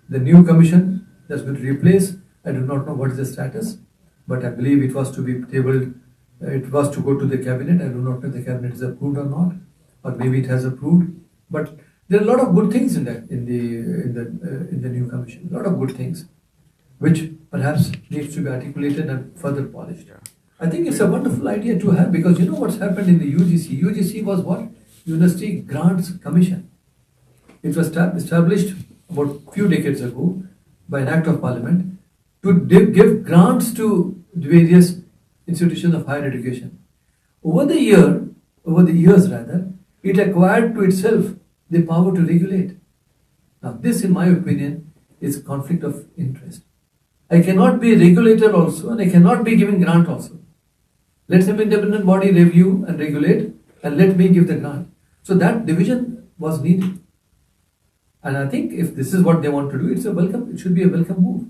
The new commission that's going to replace, I do not know what is the status, but I believe it was to be tabled, it was to go to the cabinet. I do not know if the cabinet is approved or not, or maybe it has approved. But there are a lot of good things in the new commission. A lot of good things, which perhaps needs to be articulated and further polished. I think it's a wonderful idea to have, because you know what's happened in the UGC. UGC was what? University Grants Commission. It was established about a few decades ago by an act of parliament to give grants to various institutions of higher education. Over the years rather, it acquired to itself the power to regulate. Now this, in my opinion, is conflict of interest. I cannot be a regulator also, and I cannot be giving grant also. Let some independent body review and regulate, and let me give the grant. So that division was needed. And I think if this is what they want to do, it should be a welcome move.